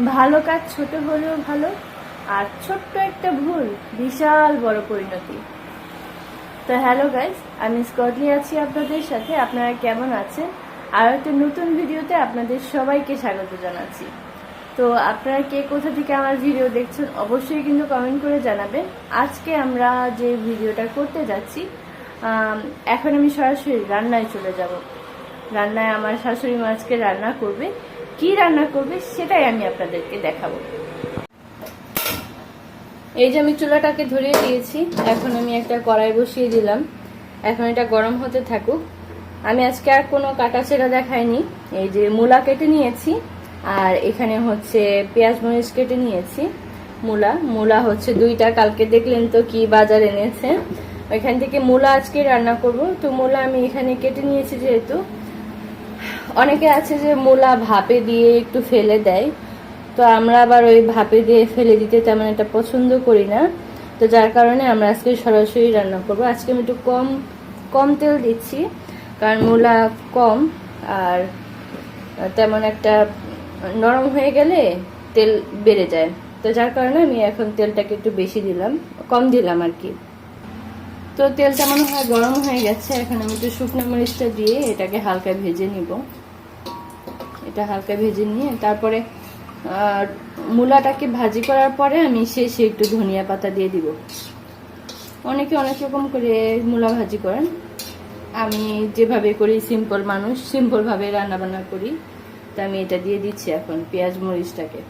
ভালো কাজ ছোট হলেও ভালো, আর ছোট্ট একটা ভুল বিশাল বড় পরিণতি। তো হ্যালো গাইজ, আমি স্কটলি আছি আপনাদের সাথে। আপনারা কেমন আছেন? আর একটা নতুন ভিডিওতে আপনাদের সবাইকে স্বাগত জানাচ্ছি। তো আপনারা কে কোথা থেকে আমার ভিডিও দেখছেন অবশ্যই কিন্তু কমেন্ট করে জানাবেন। আজকে আমরা যে ভিডিওটা করতে যাচ্ছি, এখন আমি সরাসরি রান্নায় চলে যাব। রান্নায় আমার শাশুড়ি মা আজকে রান্না করবে। কি রান্না করবে সেটাই আমি আপনাদেরকে দেখাবো। এই যে আমি চুলাটাকে ধরিয়ে দিয়েছি, এখন আমি একটা কড়াই বসিয়ে দিলাম। এখন এটা গরম হতে থাকুক। আমি আজকে আর কোনো কাটাছেড়া দেখাইনি। এই যে মূলা কেটে নিয়েছি, আর এখানে হচ্ছে পেঁয়াজ মরিচ কেটে নিয়েছি। মূলা হচ্ছে 2টা, কালকে দেখলেন তো কি বাজার এনেছে, ওইখান থেকে মূলা আজকে রান্না করব। তো মূলা আমি এখানে কেটে নিয়েছি। যেহেতু অনেকে আছে যে মূলা ভাপে দিয়ে একটু ফেলে দেয়, তো আমরা আবার ওই ভাপে দিয়ে ফেলে দিতে তেমন একটা পছন্দ করি না। তো যার কারণে আমরা আজকে সরাসরি রান্না করব। আজকে আমি একটু কম তেল দিচ্ছি, কারণ মূলা কম, আর তেমন একটা নরম হয়ে গেলে তেল বেড়ে যায়। তো যার কারণে আমি এখন তেলটাকে একটু বেশি দিলাম, কম দিলাম আর কি। তো তেলটা মনে হয় গরম হয়ে গেছে। এখন আমি একটু শুকনো মরিচটা দিয়ে এটাকে হালকা ভেজে নিব। এটা হালকা ভেজে নিয়ে তারপরে মূলাটাকে ভাজি করার পরে আমি শেষে একটু ধনিয়া পাতা দিয়ে দিব। অনেকে অনেক রকম করে মূলা ভাজি করেন, আমি যেভাবে করি সিম্পল মানুষ, সিম্পল ভাবে রান্না বান্না করি। তো আমি এটা দিয়ে দিচ্ছি এখন পেঁয়াজ মরিচটাকে।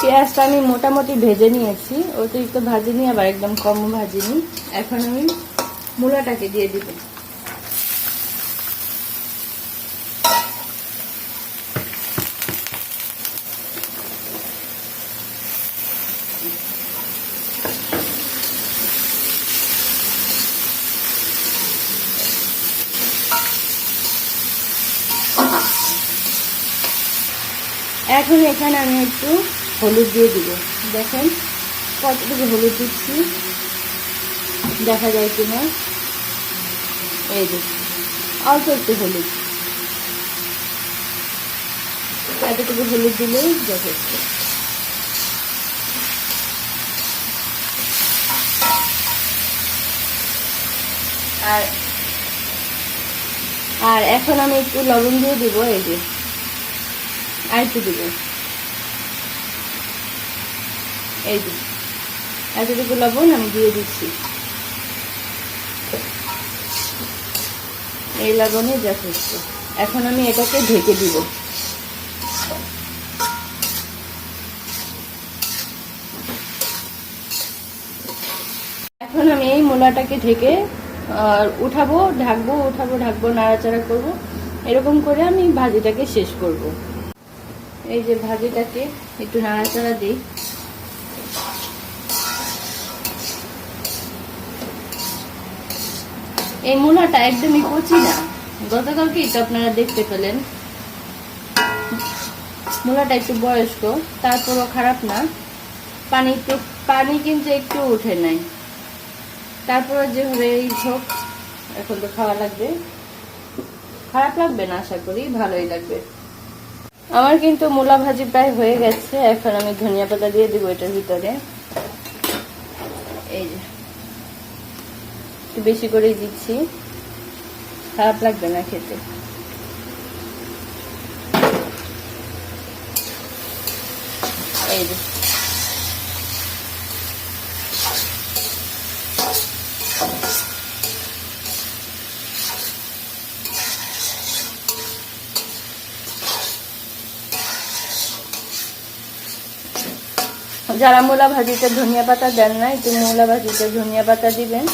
পেঁয়াজটা আমি মোটামুটি ভেজে নিয়েছি, অতিরিক্ত ভাজিনি আবার একদম কম ভাজিনি। এখন আমি মূলাটাকে দিয়ে দিব। এখন এখানে আমি একটু হলুদ দিয়ে দিব। দেখেন কতটুকু হলুদ দিচ্ছি, দেখা যায় কিনা। এই যে অল্প একটু হলুদ, এতটুকু হলুদ দিলেই যথেষ্ট। আর এখন আমি একটু লবণ দিয়ে দিব। এই যে আর একটু দিব। এই যে এতটুকু লবণ আমি দিয়ে দিচ্ছি। এই লবণে যথেষ্ট। এখন আমি এটাকে ঢেকে দিব। এখন আমি এই মূলাটাকে ঢেকে উঠাবো, ঢাকবো, নাড়াচাড়া করব। এরকম করে আমি ভাজিটাকে শেষ করব। এই যে ভাজিটাকে একটু নাড়াচাড়া দিই। এই মূলাটা একদমই কচি না, গতকালকেই তো আপনারা দেখতে পেলেন। মূলাটা একটু বয়স্ক, তারপরও খারাপ না। পানি কিন্তু একটু উঠে নাই। তারপরে যেভাবে হোক, এখন তো খাওয়া লাগবে। খারাপ লাগবে না, আশা করি ভালোই লাগবে। আমার কিন্তু মূলা ভাজি প্রায় হয়ে গেছে। এখন আমি ধনিয়া পাতা দিয়ে দিব এটার ভিতরে। এই যে একটু বেশি করেই দিচ্ছি, খারাপ লাগবে না খেতে। এই যে যারা মূলা ভাজিতে ধনিয়া পাতা দেন না, একটু মূলা ভাজিতে ধনিয়া পাতা দিবেন,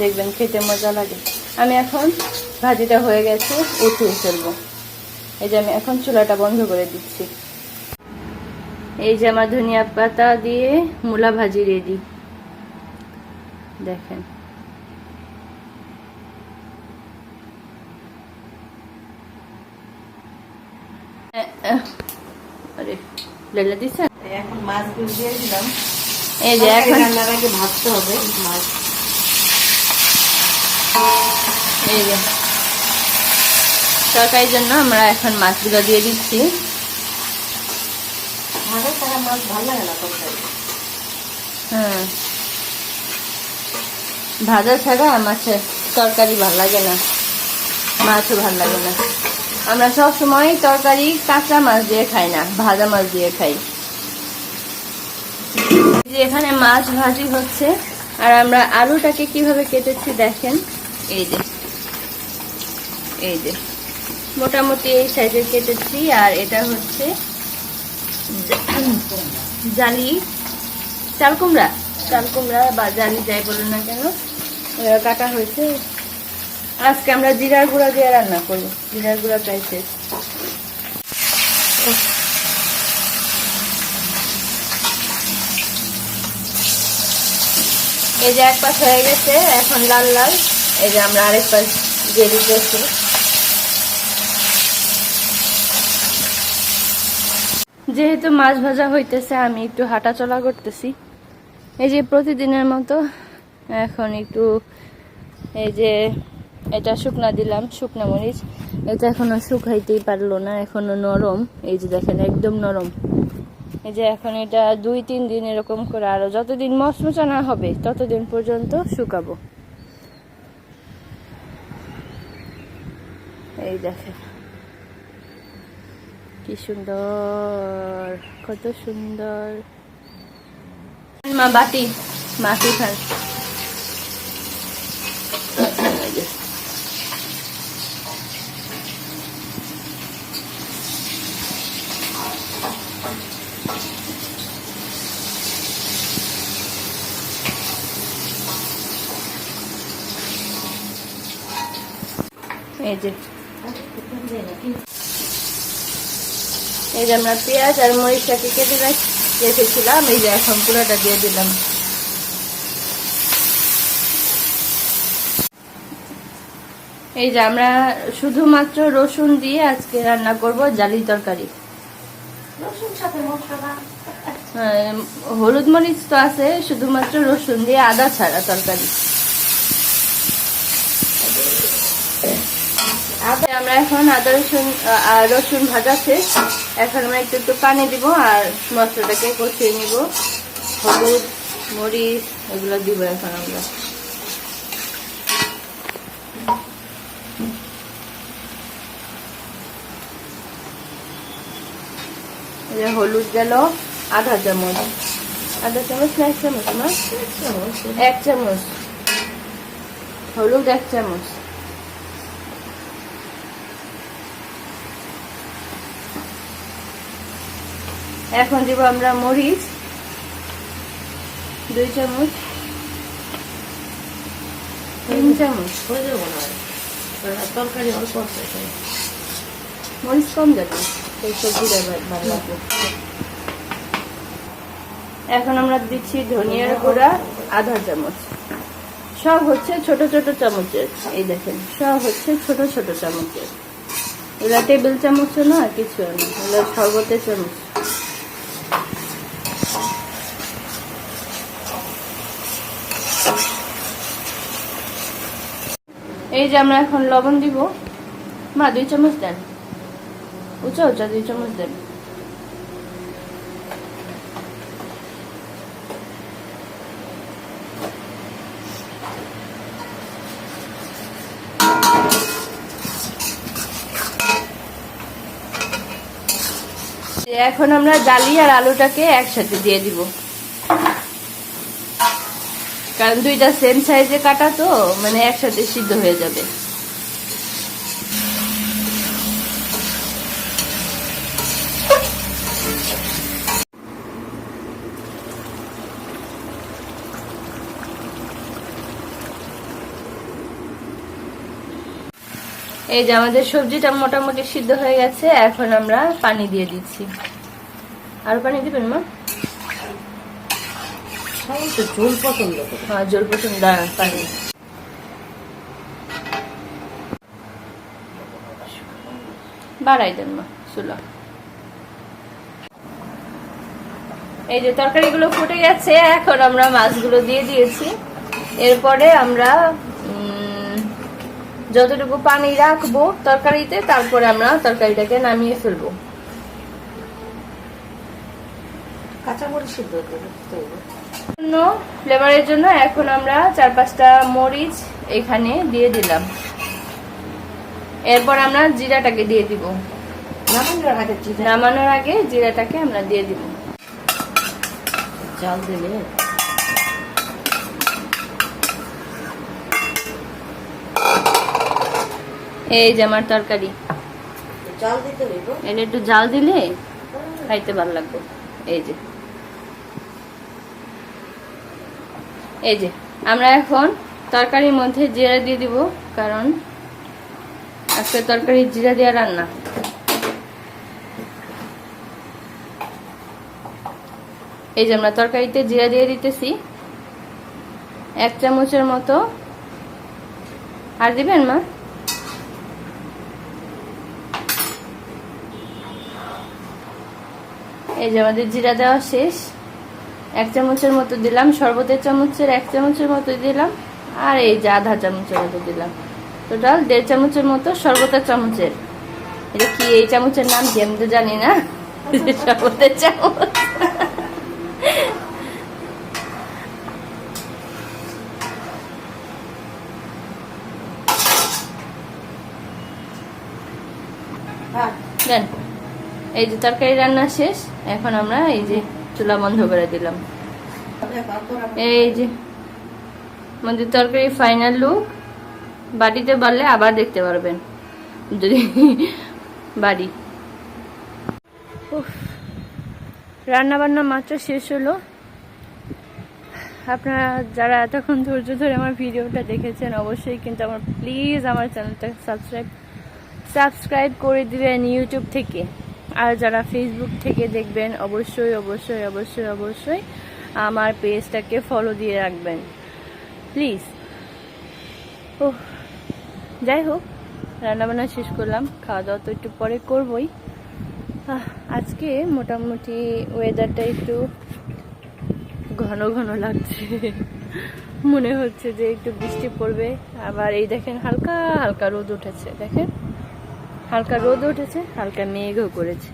দেখবেন খেতে মজা লাগে। আমি এখন ভাজিটা হয়ে গেছে, উঠিয়ে ফেলবো। এই যে আমি এখন চুলাটা বন্ধ করে দিচ্ছি। এই যে আমার ধনিয়া পাতা দিয়ে মূলা ভাজি রেডি। দেখেন আরে লেলা দিছেন। এখন মাছগুলো দিয়ে দিলাম। এই যে এখন রান্নার আগে ভাজতে হবে মাছ। এই যে তরকারির জন্য আমরা এখন মাছগুলো দিয়ে দিচ্ছি। ভাজা ছাড়া মাছ ভালো লাগে না তরকারি। হ্যাঁ, ভাজা ছাড়া মাছের তরকারি ভালো লাগে না, মাছও ভালো লাগে না। আমরা সবসময় তরকারি কাঁচা মাছ দিয়ে খাই না, ভাজা মাছ দিয়ে খাই। যে এখানে মাছ ভাজি হচ্ছে আর আমরা আলুটাকে কিভাবে কেটেছি দেখেন। এই যে এই যে মোটামুটি এই সাইজে কেটেছি। আর এটা হচ্ছে জালি চাল কুমড়া বা জালি যাই বলুন না কেন, কাটা হয়েছে। আজকে আমরা জিরার গুঁড়া দিয়ে রান্না করবো, জিরার গুঁড়া চাইছে। এই যে এক পাশ হয়ে গেছে, এখন লাল লাল। এই যে আমরা আরেক পাশ দিয়ে দিতেছি। যেহেতু মাছ ভাজা হইতেছে আমি একটু হাঁটা চলা করতেছি। এই যে প্রতিদিনের মতো এখন একটু, এই যে এটা শুকনা দিলাম, শুকনা মরিচ। এটা এখনো শুকাইতেই পারলো না, এখনো নরম। এই যে দেখেন একদম নরম। এই যে এখন এটা 2-3 দিন এরকম করে, আরো যতদিন মচমচা না হবে ততদিন পর্যন্ত শুকাবো। এই দেখেন কি সুন্দর, কত সুন্দর। মা বাটি মাটি খান। এই যে এই যে আমরা পেঁয়াজ আর মরিচটাকে কেটে রেখেছিলাম, এই যে এখন পুরোটা দিয়ে দিলাম। এই যে আমরা শুধুমাত্র রসুন দিয়ে আজকে রান্না করব জালি তরকারি। রসুন সাথে মশলা, হলুদ মরিচ তো আছে, শুধুমাত্র রসুন দিয়ে, আদা ছাড়া তরকারি। আমরা এখন আদা রসুন ভাজা শেষ। এখন আমরা একটু একটু পানি দিব আর মশলাটাকে কষিয়ে নিব। হলুদ মরিচ এগুলো দিব এখন আমরা। হলুদ গেল আধা চামচ না 1 চামচ না 1 চামচ হলুদ, 1 চামচ। এখন দিব আমরা মরিচ 2 চামচ, 3 চামচ। তরকারি অল্প আছে, মরিচ কম যাবে, এই সবজিটা ভালো লাগবে। এখন আমরা দিচ্ছি ধনিয়ার গুঁড়া আধা চামচ। সব হচ্ছে ছোট ছোট চামচের। এই দেখেন সব হচ্ছে ছোট ছোট চামচের। এগুলা টেবিল চামচ না, কিছু না, এগুলো শরবতের চামচ। এই যে আমরা এখন লবণ দিব। মা 2 চামচ দেন, উঁচা 2 চামচ দেন। এখন আমরা ডালি আর আলুটাকে একসাথে দিয়ে দিব, কারণ দুইটা সেম সাইজে কাটা তো, মানে একসাথে সিদ্ধ হয়ে যাবে। এই যে আমাদের সবজিটা মোটামুটি সিদ্ধ হয়ে গেছে। এখন আমরা পানি দিয়ে দিচ্ছি। আরো পানি দিবেন মা? ঝোল পছন্দ করে। হ্যাঁ, ঝোল পছন্দ। পানি বাড়াই দেন মা চুলা। এই যে তরকারিগুলো ফুটে গেছে, এখন আমরা মাছগুলো দিয়ে দিয়েছি। এরপরে আমরা যতটুকু পানি রাখবো তরকারিতে, তারপরে আমরা তরকারিটাকে নামিয়ে ফেলবো। কাঁচামরিচ সিদ্ধ দেবো। ফ্লেভারের জন্য এখন আমরা 4-5টা মরিচ এখানে দিয়ে দিলাম। এরপর আমরা জিরাটাকে দিয়ে দিব। নামানোর আগে জিরাটাকে আমরা দিয়ে দিব। চাল দিলে এই যে আমার তরকারি, চাল দিতে হইব। এটা একটু জাল দিলে খাইতে ভালো লাগবে। এই যে আমরা এখন তরকারির মধ্যে জিরা দিয়ে দিব, কারণ আজকে তরকারি জিরা দিয়ে রান্না। এই যে আমরা তরকারিতে জিরা দিয়ে দিতেছি 1 চামচের মতো। আর দিবেন মা? এই যে আমাদের জিরা দেওয়া শেষ। 1 চামচের মতো দিলাম, শরবতের চামচের 1 চামচের মতো দিলাম, আর এই যে আধা চামচের মতো দিলাম। টোটাল 1.5 চামচের মতো শরবতের চামচের। এটা কি, এই চামচের নাম কি আমি তো জানি না। শরবতের চামচ। দেন, এই যে তরকারি রান্না শেষ। এখন আমরা এই যে চুলা বন্ধ করে দিলাম। এই যে আমাদের তরকারি ফাইনাল লুক। বাড়িতে বাড়লে আবার দেখতে পারবেন যদি বাড়ি। রান্না বান্না মাত্র শেষ হলো। আপনারা যারা এতক্ষণ ধৈর্য ধরে আমার ভিডিওটা দেখেছেন, অবশ্যই কিন্তু আমার প্লিজ আমার চ্যানেলটা সাবস্ক্রাইব করে দিবেন ইউটিউব থেকে। আর যারা ফেসবুক থেকে দেখবেন, অবশ্যই অবশ্যই অবশ্যই অবশ্যই আমার পেজটাকে ফলো দিয়ে রাখবেন প্লিজ। ও যাই হোক, রান্নাবান্না শেষ করলাম, খাওয়া দাওয়া তো একটু পরে করবই। আজকে মোটামুটি ওয়েদারটা একটু ঘন ঘন লাগছে, মনে হচ্ছে যে একটু বৃষ্টি পড়বে। আবার এই দেখেন হালকা হালকা রোদ উঠেছে, দেখেন হালকা রোদ উঠেছে, হালকা মেঘও করেছে।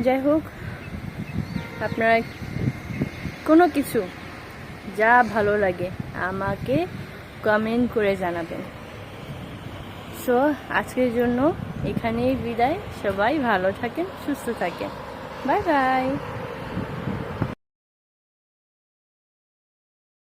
যাই হোক, আপনারা কোনো কিছু যা ভালো লাগে আমাকে কমেন্ট করে জানাবেন। সো আজকের জন্য এখানেই বিদায়। সবাই ভালো থাকেন, সুস্থ থাকেন। Bye bye.